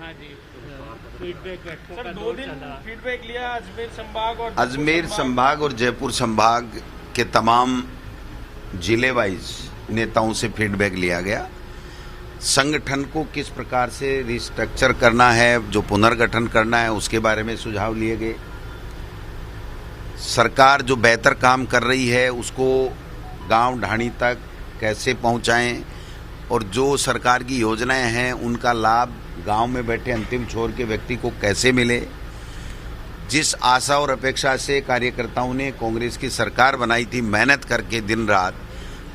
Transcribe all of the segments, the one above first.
हाँ जी, feedback sir 2 दिन feedback लिया अजमेर संभाग और अजमेर संभाग और जयपुर संभाग के तमाम जिले वाइज नेताओं से फीडबैक लिया गया। संगठन को किस प्रकार से रिस्ट्रक्चर करना है, जो पुनर्गठन करना है, उसके बारे में सुझाव लिए गए। सरकार जो बेहतर काम कर रही है उसको गांव ढाणी तक कैसे पहुंचाएं और जो सरकार की योजनाएं हैं उनका लाभ गांव में बैठे अंतिम छोर के व्यक्ति को कैसे मिले। जिस आशा और अपेक्षा से कार्यकर्ताओं ने कांग्रेस की सरकार बनाई थी मेहनत करके दिन रात,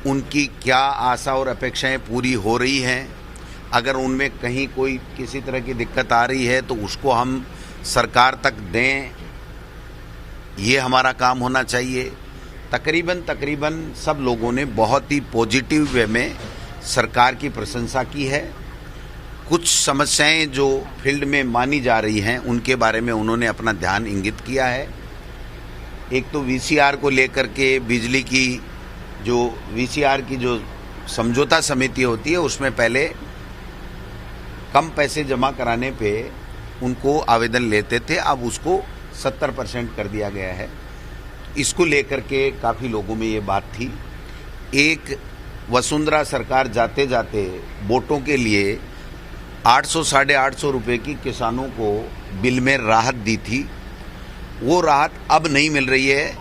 उनकी क्या आशा और अपेक्षाएं पूरी हो रही हैं। अगर उनमें कहीं कोई किसी तरह की दिक्कत आ रही है तो उसको हम सरकार तक दें, ये हमारा काम होना चाहिए। तकरीबन सब लोगों ने बहुत ही पॉजिटिव वे में सरकार की प्रशंसा की है। कुछ समस्याएं जो फील्ड में मानी जा रही हैं उनके बारे में उन्होंने अपना ध्यान इंगित किया है। एक तो वीसीआर को लेकर के बिजली की जो वीसीआर की जो समझौता समिति होती है उसमें पहले कम पैसे जमा कराने पे उनको आवेदन लेते थे, अब उसको 70% कर दिया गया है। इसको लेकर के काफ़ी लोगों में ये बात थी। एक वसुंधरा सरकार जाते जाते वोटों के लिए 800 साढ़े 800 रुपये की किसानों को बिल में राहत दी थी। वो राहत अब नहीं मिल रही है,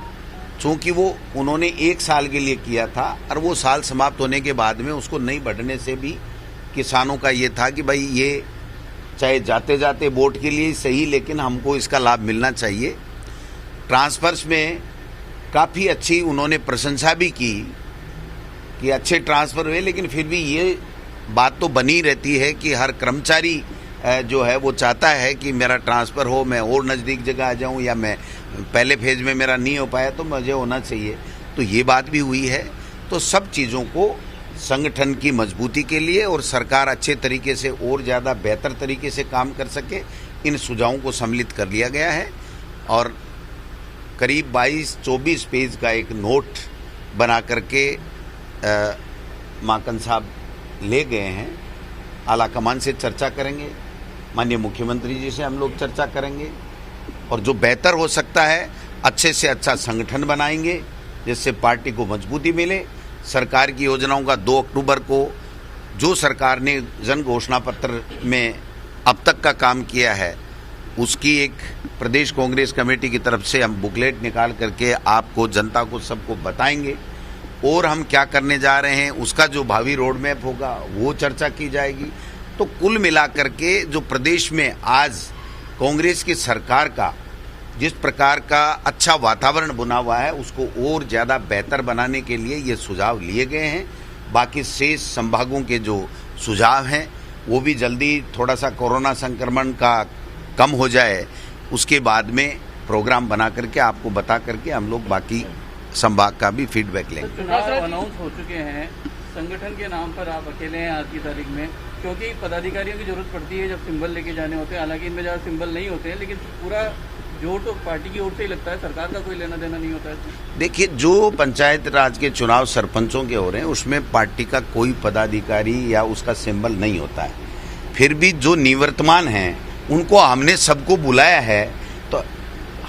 चूँकि वो उन्होंने 1 साल के लिए किया था और वो साल समाप्त होने के बाद में उसको नहीं बढ़ने से भी किसानों का ये था कि भाई ये चाहे जाते जाते वोट के लिए सही, लेकिन हमको इसका लाभ मिलना चाहिए। ट्रांसफर्स में काफ़ी अच्छी उन्होंने प्रशंसा भी की कि अच्छे ट्रांसफ़र हुए, लेकिन फिर भी ये बात तो बनी रहती है कि हर कर्मचारी जो है वो चाहता है कि मेरा ट्रांसफ़र हो, मैं और नज़दीक जगह आ जाऊं, या मैं पहले फेज में मेरा नहीं हो पाया तो मुझे होना चाहिए। तो ये बात भी हुई है। तो सब चीज़ों को संगठन की मजबूती के लिए और सरकार अच्छे तरीके से और ज़्यादा बेहतर तरीके से काम कर सके, इन सुझावों को सम्मिलित कर लिया गया है और करीब 22-24 पेज का एक नोट बना करके माकन साहब ले गए हैं। आला कमान से चर्चा करेंगे, माननीय मुख्यमंत्री जी से हम लोग चर्चा करेंगे और जो बेहतर हो सकता है अच्छे से अच्छा संगठन बनाएंगे जिससे पार्टी को मजबूती मिले। सरकार की योजनाओं का 2 अक्टूबर को जो सरकार ने जन घोषणा पत्र में अब तक का काम किया है उसकी एक प्रदेश कांग्रेस कमेटी की तरफ से हम बुकलेट निकाल करके आपको, जनता को, सबको बताएंगे और हम क्या करने जा रहे हैं उसका जो भावी रोड मैप होगा वो चर्चा की जाएगी। तो कुल मिलाकर के जो प्रदेश में आज कांग्रेस की सरकार का जिस प्रकार का अच्छा वातावरण बना हुआ है उसको और ज़्यादा बेहतर बनाने के लिए ये सुझाव लिए गए हैं। बाकी शेष संभागों के जो सुझाव हैं वो भी जल्दी थोड़ा सा कोरोना संक्रमण का कम हो जाए उसके बाद में प्रोग्राम बना करके आपको बता करके हम लोग बाकी संभाग का भी फीडबैक लेंगे। चुनाव अनाउंस हो चुके हैं, संगठन के नाम पर आप अकेले हैं आज की तारीख में, क्योंकि पदाधिकारियों की जरूरत पड़ती है जब सिंबल लेके जाने होते हैं। हालांकि इनमें ज़्यादा सिंबल नहीं होते हैं, लेकिन पूरा जोर तो पार्टी की ओर से ही लगता है, सरकार का कोई लेना देना नहीं होता है। देखिए, जो पंचायत राज के चुनाव सरपंचों के हो रहे हैं उसमें पार्टी का कोई पदाधिकारी या उसका सिंबल नहीं होता है। फिर भी जो निवर्तमान हैं उनको हमने सबको बुलाया है, तो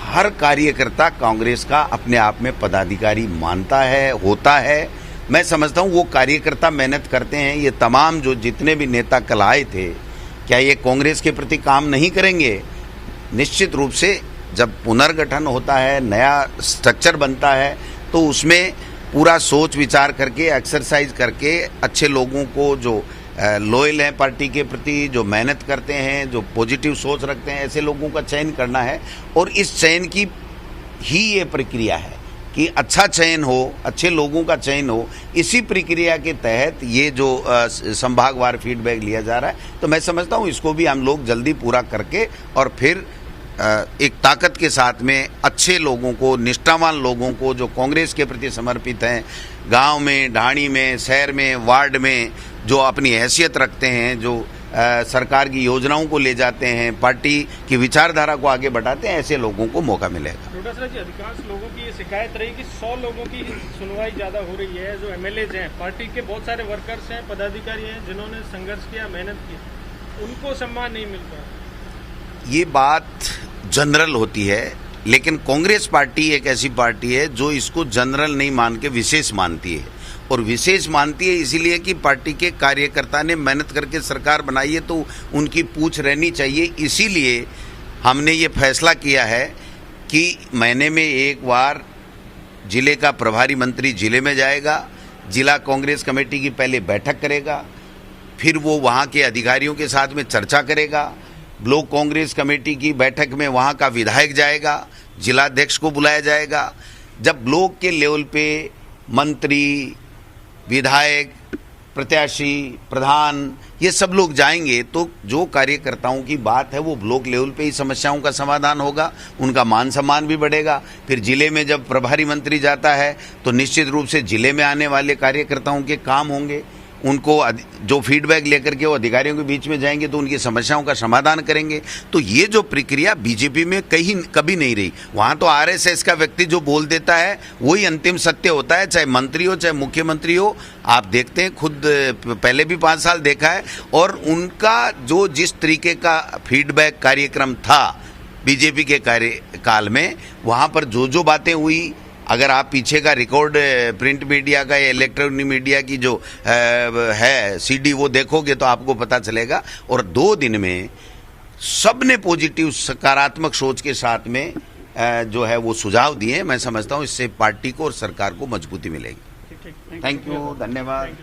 हर कार्यकर्ता कांग्रेस का अपने आप में पदाधिकारी मानता है, होता है। मैं समझता हूँ वो कार्यकर्ता मेहनत करते हैं। ये तमाम जो जितने भी नेता कल आए थे, क्या ये कांग्रेस के प्रति काम नहीं करेंगे? निश्चित रूप से जब पुनर्गठन होता है, नया स्ट्रक्चर बनता है, तो उसमें पूरा सोच विचार करके, एक्सरसाइज करके, अच्छे लोगों को जो लॉयल हैं पार्टी के प्रति, जो मेहनत करते हैं, जो पॉजिटिव सोच रखते हैं, ऐसे लोगों का चयन करना है। और इस चयन की ही ये प्रक्रिया है कि अच्छा चयन हो, अच्छे लोगों का चयन हो। इसी प्रक्रिया के तहत ये जो संभागवार फीडबैक लिया जा रहा है, तो मैं समझता हूँ इसको भी हम लोग जल्दी पूरा करके और फिर एक ताकत के साथ में अच्छे लोगों को, निष्ठावान लोगों को जो कांग्रेस के प्रति समर्पित हैं, गांव में, ढाणी में, शहर में, वार्ड में जो अपनी हैसियत रखते हैं, जो सरकार की योजनाओं को ले जाते हैं, पार्टी की विचारधारा को आगे बढ़ाते हैं, ऐसे लोगों को मौका मिलेगा। डोटासरा जी, अधिकांश लोगों की ये शिकायत रही कि 100 लोगों की सुनवाई ज़्यादा हो रही है। जो एमएलएज हैं, पार्टी के बहुत सारे वर्कर्स हैं, पदाधिकारी हैं जिन्होंने संघर्ष किया, मेहनत की, उनको सम्मान नहीं मिल पाया। ये बात जनरल होती है, लेकिन कांग्रेस पार्टी एक ऐसी पार्टी है जो इसको जनरल नहीं मान के विशेष मानती है, और विशेष मानती है इसीलिए कि पार्टी के कार्यकर्ता ने मेहनत करके सरकार बनाई है तो उनकी पूछ रहनी चाहिए। इसीलिए हमने ये फैसला किया है कि महीने में एक बार जिले का प्रभारी मंत्री जिले में जाएगा, जिला कांग्रेस कमेटी की पहले बैठक करेगा, फिर वो वहाँ के अधिकारियों के साथ में चर्चा करेगा, ब्लॉक कांग्रेस कमेटी की बैठक में वहाँ का विधायक जाएगा, जिलाध्यक्ष को बुलाया जाएगा। जब ब्लॉक के लेवल पे मंत्री, विधायक, प्रत्याशी, प्रधान ये सब लोग जाएंगे तो जो कार्यकर्ताओं की बात है वो ब्लॉक लेवल पे ही समस्याओं का समाधान होगा, उनका मान सम्मान भी बढ़ेगा। फिर जिले में जब प्रभारी मंत्री जाता है तो निश्चित रूप से जिले में आने वाले कार्यकर्ताओं के काम होंगे, उनको जो फीडबैक लेकर के वो अधिकारियों के बीच में जाएंगे तो उनकी समस्याओं का समाधान करेंगे। तो ये जो प्रक्रिया बीजेपी में कहीं कभी नहीं रही, वहाँ तो आरएसएस का व्यक्ति जो बोल देता है वही अंतिम सत्य होता है, चाहे मंत्री हो चाहे मुख्यमंत्री हो। आप देखते हैं, खुद पहले भी 5 साल देखा है, और उनका जो जिस तरीके का फीडबैक कार्यक्रम था बीजेपी के कार्यकाल में, वहाँ पर जो जो बातें हुई, अगर आप पीछे का रिकॉर्ड प्रिंट मीडिया का या इलेक्ट्रॉनिक मीडिया की जो है सीडी वो देखोगे तो आपको पता चलेगा। और 2 दिन में सबने पॉजिटिव सकारात्मक सोच के साथ में जो है वो सुझाव दिए। मैं समझता हूँ इससे पार्टी को और सरकार को मजबूती मिलेगी। ठीक, थैंक यू, धन्यवाद।